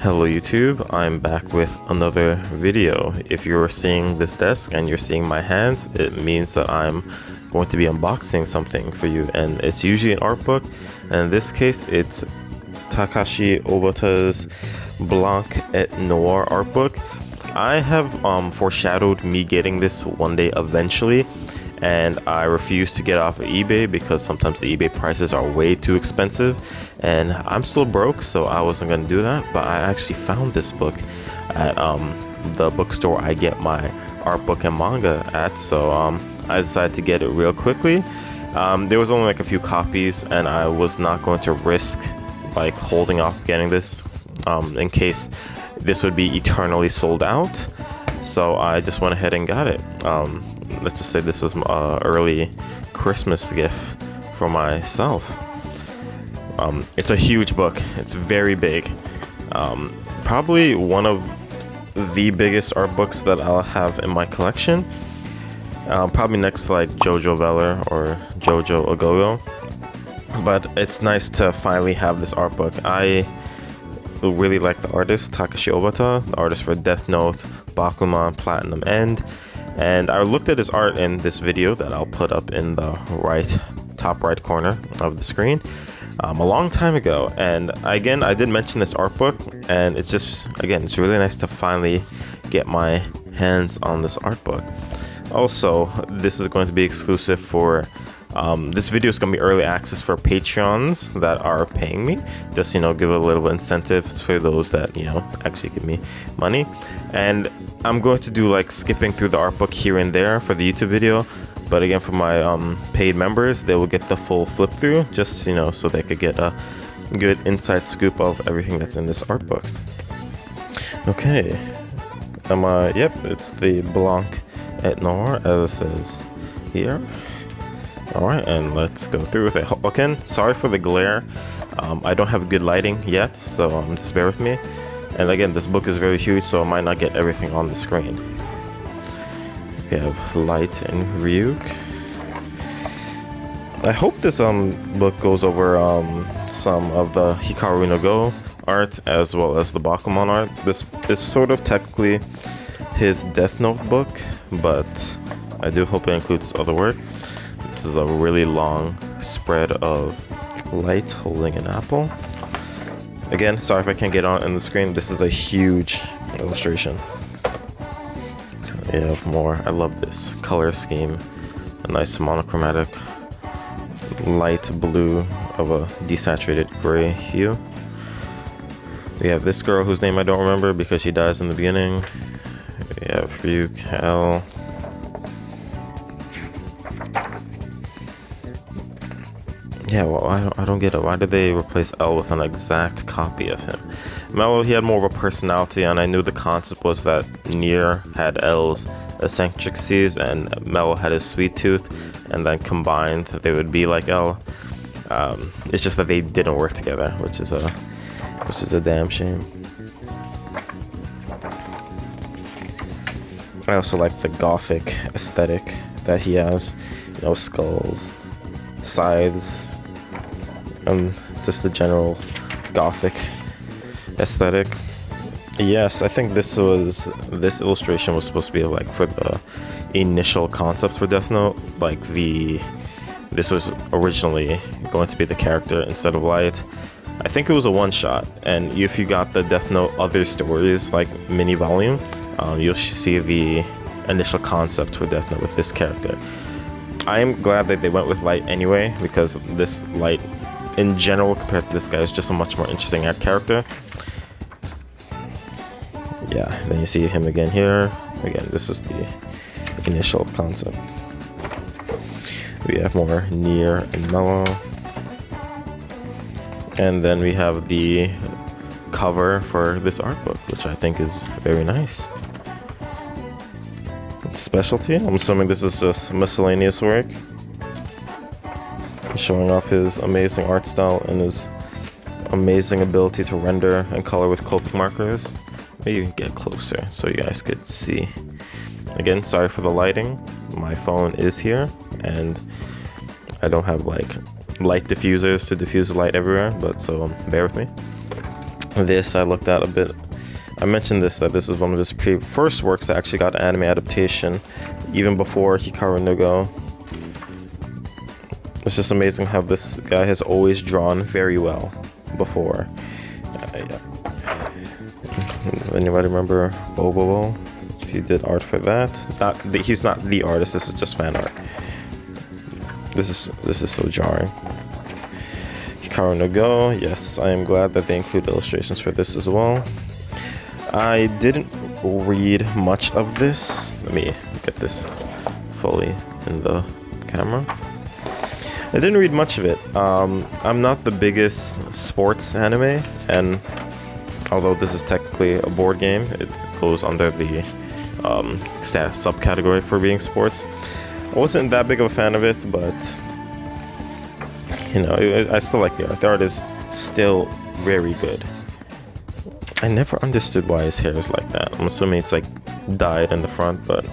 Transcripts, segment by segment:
Hello YouTube, I'm back with another video. If you're seeing this desk and you're seeing my hands, it means that I'm going to be unboxing something for you, and it's usually an art book, and in this case it's Takeshi Obata's Blanc et Noir art book. I have foreshadowed me getting this one day eventually, and I refuse to get off of eBay because sometimes the eBay prices are way too expensive, and I'm still broke, so I wasn't gonna do that. But I actually found this book at the bookstore I get my art book and manga at, so I decided to get it real quickly. There was only like a few copies, and I was not going to risk like holding off getting this in case this would be eternally sold out, so I just went ahead and got it. Let's just say this was an early Christmas gift for myself. It's a huge book. It's very big. Probably one of the biggest art books that I'll have in my collection. Probably next to like Jojo Veller or Jojo Ogogo. But it's nice to finally have this art book. I really like the artist, Takeshi Obata, the artist for Death Note, Bakuman, Platinum End. And I looked at his art in this video that I'll put up in the top right corner of the screen a long time ago. And again, I did mention this art book, and it's just, again, it's really nice to finally get my hands on this art book. Also, this is going to be exclusive for this video is going to be early access for Patrons that are paying me. Just, give a little incentive for those that, actually give me money. And I'm going to do like skipping through the art book here and there for the YouTube video. But again, for my paid members, they will get the full flip through, just, so they could get a good inside scoop of everything that's in this art book. Okay. Yep, it's the Blanc et Noir, as it says here. Alright, and let's go through with it. Again, sorry for the glare. I don't have good lighting yet, so just bear with me. And again, this book is very huge, so I might not get everything on the screen. We have Light and Ryuk. I hope this book goes over some of the Hikaru no Go art as well as the Bakuman art. This is sort of technically his Death Note book, but I do hope it includes other work. This is a really long spread of Light holding an apple. Again, sorry if I can't get on in the screen. This is a huge illustration. We have more. I love this color scheme. A nice monochromatic light blue of a desaturated gray hue. We have this girl whose name I don't remember because she dies in the beginning. We have Ryuk L. Yeah, well, I don't get it. Why did they replace L with an exact copy of him? Mello, he had more of a personality, and I knew the concept was that Noir had L's eccentricities and Mello had his sweet tooth, and then combined they would be like L. It's just that they didn't work together, which is a damn shame. I also like the gothic aesthetic that he has. Skulls, scythes, and just the general gothic aesthetic. Yes, I think this illustration was supposed to be like for the initial concept for Death Note. Like this was originally going to be the character instead of Light. I think it was a one-shot, and if you got the Death Note Other Stories like mini volume, you'll see the initial concept for Death Note with this character. I am glad that they went with Light anyway, because this Light in general compared to this guy is just a much more interesting character. Yeah, then you see him again here. Again, this is the initial concept. We have more Noir and Mello. And then we have the cover for this art book, which I think is very nice. It's specialty. I'm assuming this is just miscellaneous work. Showing off his amazing art style and his amazing ability to render and color with Copic markers. Maybe you can get closer so you guys could see. Again, sorry for the lighting. My phone is here, and I don't have like light diffusers to diffuse the light everywhere, but so bear with me. This I looked at a bit. I mentioned this, that this was one of his first works that actually got an anime adaptation, even before Hikaru no Go. It's just amazing how this guy has always drawn very well before. Yeah. Anybody remember Bobo? He did art for that. He's not the artist. This is just fan art. This is so jarring. Hikaru no Go. Yes, I am glad that they include illustrations for this as well. I didn't read much of this. Let me get this fully in the camera. I didn't read much of it. I'm not the biggest sports anime, and although this is technically a board game, it goes under the subcategory for being sports. I wasn't that big of a fan of it, but you know, I still like the art. The art is still very good. I never understood why his hair is like that. I'm assuming it's like dyed in the front, but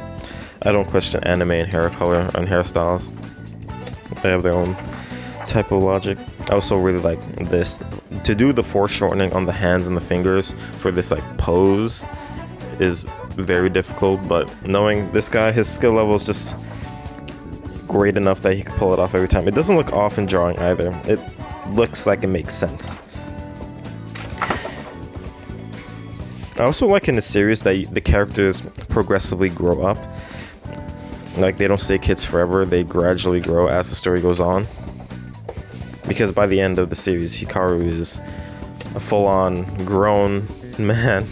I don't question anime and hair color and hairstyles. They have their own type of logic. I also really like this. To do the foreshortening on the hands and the fingers for this like pose is very difficult, but knowing this guy, his skill level is just great enough that he can pull it off every time. It doesn't look off in drawing either. It looks like it makes sense. I also like in the series that the characters progressively grow up. Like, they don't stay kids forever, they gradually grow as the story goes on. Because by the end of the series, Hikaru is a full-on grown man.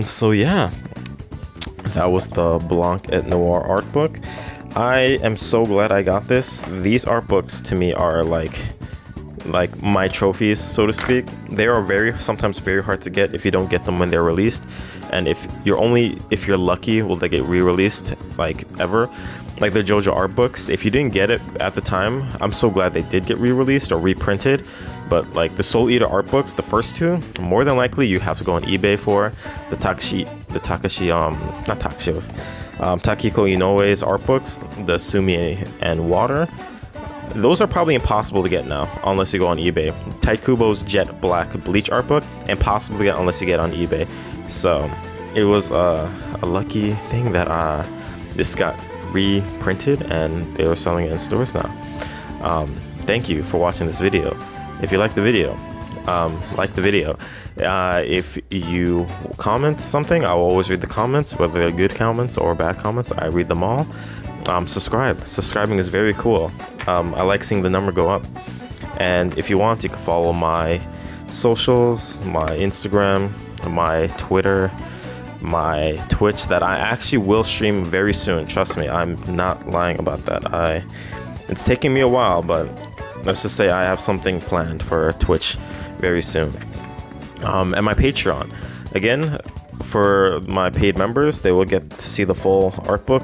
So yeah, that was the Blanc et Noir art book. I am so glad I got this. These art books to me are like my trophies, so to speak. They are sometimes very hard to get if you don't get them when they're released, and if you're lucky, will they get re-released like ever. Like the JoJo art books, if you didn't get it at the time, I'm so glad they did get re-released or reprinted. But like the Soul Eater art books, the first two, more than likely you have to go on eBay for. The Takehiko Inoue's art books, the Sumi and Water, those are probably impossible to get now unless you go on eBay. Taikubo's Jet Black Bleach art book, impossible to get unless you get on eBay. So it was a lucky thing that this got reprinted and they were selling it in stores now. Thank you for watching this video. If you like the video, if you comment something, I will always read the comments, whether they're good comments or bad comments. I read them all. Subscribing is very cool. I like seeing the number go up. And if you want, you can follow my socials, my Instagram, my Twitter, my Twitch, that I actually will stream very soon. Trust me, I'm not lying about that. It's taking me a while, but let's just say I have something planned for Twitch very soon. And my Patreon. Again, for my paid members, they will get to see the full art book,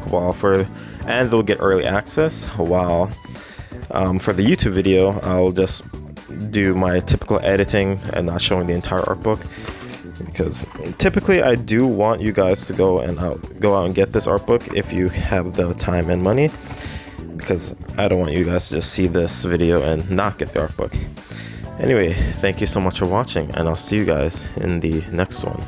and they'll get early access, while for the YouTube video, I'll just do my typical editing and not showing the entire art book, because typically I do want you guys to go out and get this art book if you have the time and money, because I don't want you guys to just see this video and not get the art book. Anyway, thank you so much for watching, and I'll see you guys in the next one.